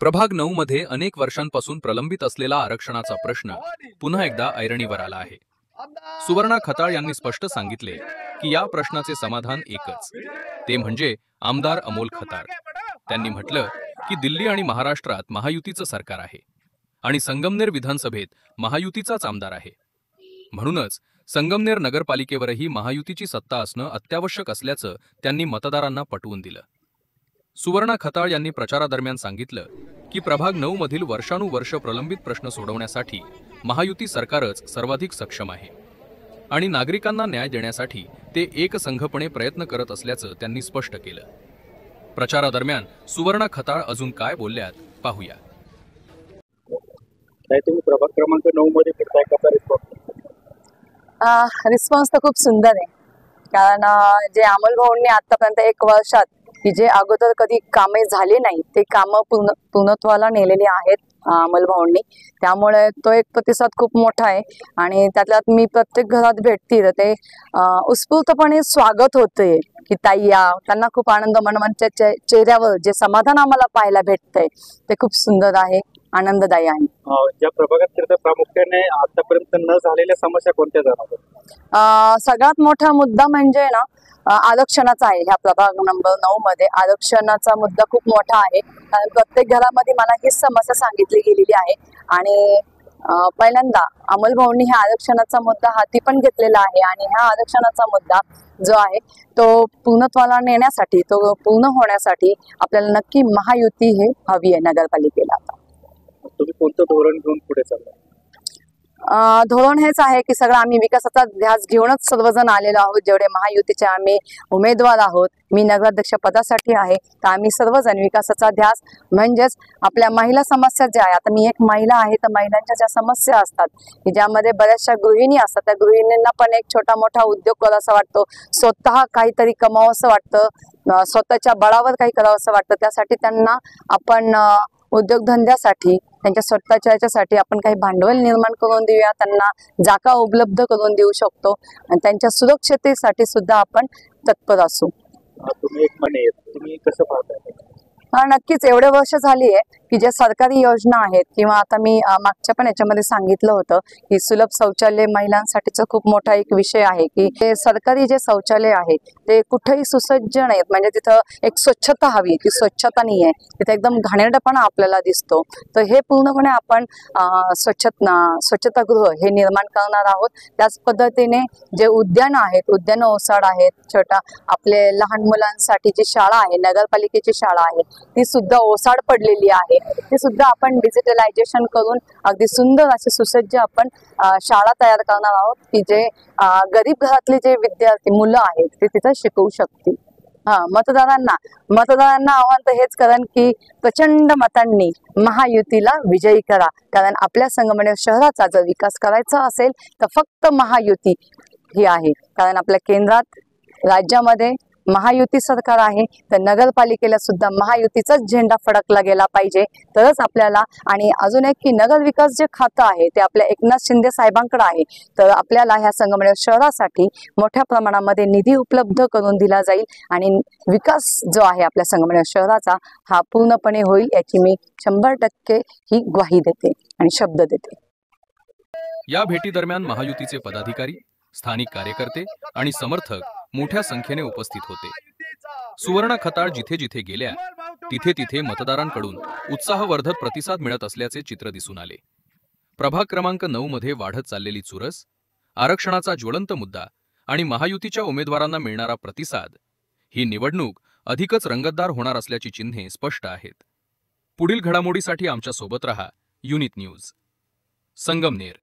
प्रभाग 9 मध्ये अनेक वर्षांपासून प्रलंबित असलेला आरक्षणाचा प्रश्न पुन्हा एकदा ऐरणीवर आला आहे। सुवर्णा खताळ यांनी स्पष्ट सांगितले की या प्रश्नाचे समाधान एकच, ते म्हणजे आमदार अमोल खताळ। त्यांनी म्हटलं की दिल्ली आणि महाराष्ट्रात महायुतीचं सरकार आहे आणि संगमनेर विधानसभेत महायुतीचाच आमदार आहे, म्हणूनच संगमनेर नगरपालिकेवरही महायुतीची सत्ता असणं अत्यावश्यक असल्याचं त्यांनी मतदारांना पटवून दिलं। सुवर्णा खताळ यांनी प्रचारादरम्यान सांगितलं की प्रभाग 9 मधील वर्षानुवर्ष प्रलंबित प्रश्न सोडवण्यासाठी महायुती सरकारच सर्वाधिक सक्षम आहे आणि नागरिकांना न्याय देण्यासाठी ते एकसंघपणे प्रयत्न करत असल्याचं त्यांनी स्पष्ट केलं। प्रचारादरम्यान सुवर्णा खताळ अजून काय बोलल्यात पाहूया। तुम्ही प्रभाग क्रमांक 9 मध्ये फिरताय, कसा रिस्पॉन्स तर खूप सुंदर आहे, कारण जे अमोल भाऊंनी आतापर्यंत 1 वर्षात की जे अगोदर कधी कामे झाले नाही ते कामं पूर्णत्वाला नेलेले आहेत अमोल भाऊंनी, त्यामुळे तो एक प्रतिसाद खूप मोठा आहे। आणि त्यातल्यात मी प्रत्येक घरात भेटते तर ते उत्स्फूर्तपणे स्वागत होते की ताई या, त्यांना खूप आनंद, मनमनच्या चेहऱ्यावर जे समाधान आम्हाला पाहायला भेटतंय ते खूप सुंदर आहे, आनंददायी आहे। ज्या प्रभागात फिरता प्रामुख्याने आतापर्यंत न झालेल्या समस्या कोणत्या जाणवतात? सगळ्यात मोठा मुद्दा म्हणजे ना आरक्षणाचा आहे। ह्या प्रभाग नंबर 9 मध्ये आरक्षणाचा मुद्दा खूप मोठा आहे, कारण प्रत्येक घरामध्ये मला हीच समस्या सांगितली गेलेली आहे आणि पहिल्यांदा अमोल भाऊंनी ह्या आरक्षणाचा मुद्दा हाती पण घेतलेला आहे आणि ह्या आरक्षणाचा मुद्दा जो आहे तो पूर्णत्वाला नेण्यासाठी, तो पूर्ण होण्यासाठी आपल्याला नक्की महायुती हे हवी आहे नगरपालिकेला। तुम्ही कोणतं धोरण घेऊन पुढे चाललाय? धोरण हेच आहे की सगळं आम्ही विकासाचा ध्यास घेऊनच सर्वजण आलेलो आहोत। जेवढे महायुतीचे आम्ही उमेदवार आहोत, मी नगराध्यक्ष पदासाठी आहे, तर आम्ही सर्वजण विकासाचा ध्यास म्हणजेच आपल्या महिला समस्या ज्या आहे, आता मी एक महिला आहे तर महिलांच्या ज्या समस्या असतात की ज्यामध्ये बऱ्याचशा गृहिणी असतात, त्या गृहिणींना पण एक छोटा मोठा उद्योग करावासा वाटतो, स्वतः काहीतरी कमावंसं वाटतं, स्वतःच्या बळावर काही करावंसं वाटतं, त्यासाठी त्यांना आपण उद्योगधंद्यासाठी, त्यांच्या स्वतःच्या याच्यासाठी आपण काही भांडवल निर्माण करून देऊया, त्यांना जागा उपलब्ध करून देऊ शकतो आणि त्यांच्या सुरक्षिततेसाठी सुद्धा आपण तत्पर असू। तुम्ही एक म्हणे, तुम्ही कसं पाहताय? नक्कीच एवढे वर्ष झाली आहे की ज्या सरकारी योजना आहेत, किंवा आता मी मागच्या पण याच्यामध्ये सांगितलं होतं की सुलभ शौचालय महिलांसाठीचा खूप मोठा एक विषय आहे की ते सरकारी जे शौचालय आहे ते कुठेही सुसज्ज नाहीत, म्हणजे तिथं एक स्वच्छता हवी, ती स्वच्छता नाही आहे, तिथे एकदम घाणेरडेपणा आपल्याला दिसतो। तर हे पूर्णपणे आपण स्वच्छतागृह हे निर्माण करणार आहोत। त्याच पद्धतीने जे उद्यान आहेत, उद्यान ओसाड आहेत, छोटा आपले लहान मुलांसाठी जी शाळा आहे, नगरपालिकेची शाळा आहे, ती सुद्धा ओसाड पडलेली आहे, ती सुद्धा आपण डिजिटलायझेशन करून अगदी सुंदर अशी सुसज्ज आपण शाळा तयार करणार आहोत की जे गरीब घरातले जे विद्यार्थी मुलं आहेत ते तिथं शिकवू शकतील। मतदारांना आव्हान तर हेच करेन की प्रचंड मतांनी महायुतीला विजयी करा, कारण आपल्या संगमनेर शहराचा जर विकास करायचा असेल तर फक्त महायुती ही आहे, कारण आपल्या केंद्रात, राज्यामध्ये महायुती सरकार आहे, तर नगरपालिकेला सुद्धा महायुतीचाच झेंडा फडकला गेला पाहिजे, तरच आपल्याला। आणि अजून एक की नगर विकास जे खातं आहे ते आपल्या एकनाथ शिंदे साहेबांकडे आहे, तर आपल्याला ह्या संगमनेर शहरासाठी मोठ्या प्रमाणामध्ये निधी उपलब्ध करून दिला जाईल आणि विकास जो आहे आपल्या संगमनेर शहराचा हा पूर्णपणे होईल, याची मी 100% ही ग्वाही देते आणि शब्द देते। या भेटी दरम्यान महायुतीचे पदाधिकारी, स्थानिक कार्यकर्ते आणि समर्थक मोठ्या संख्येने उपस्थित होते। सुवर्णा खताळ जिथे जिथे गेल्या तिथे तिथे मतदारांकडून उत्साहवर्धक प्रतिसाद मिळत असल्याचे चित्र दिसून आले। प्रभाग क्रमांक 9 मध्ये वाढत चाललेली चुरस, आरक्षणाचा ज्वलंत मुद्दा आणि महायुतीच्या उमेदवारांना मिळणारा प्रतिसाद, ही निवडणूक अधिकच रंगतदार होणार असल्याची चिन्हे स्पष्ट आहेत। पुढील घडामोडीसाठी आमच्या सोबत रहा। Unit news, Sangamner.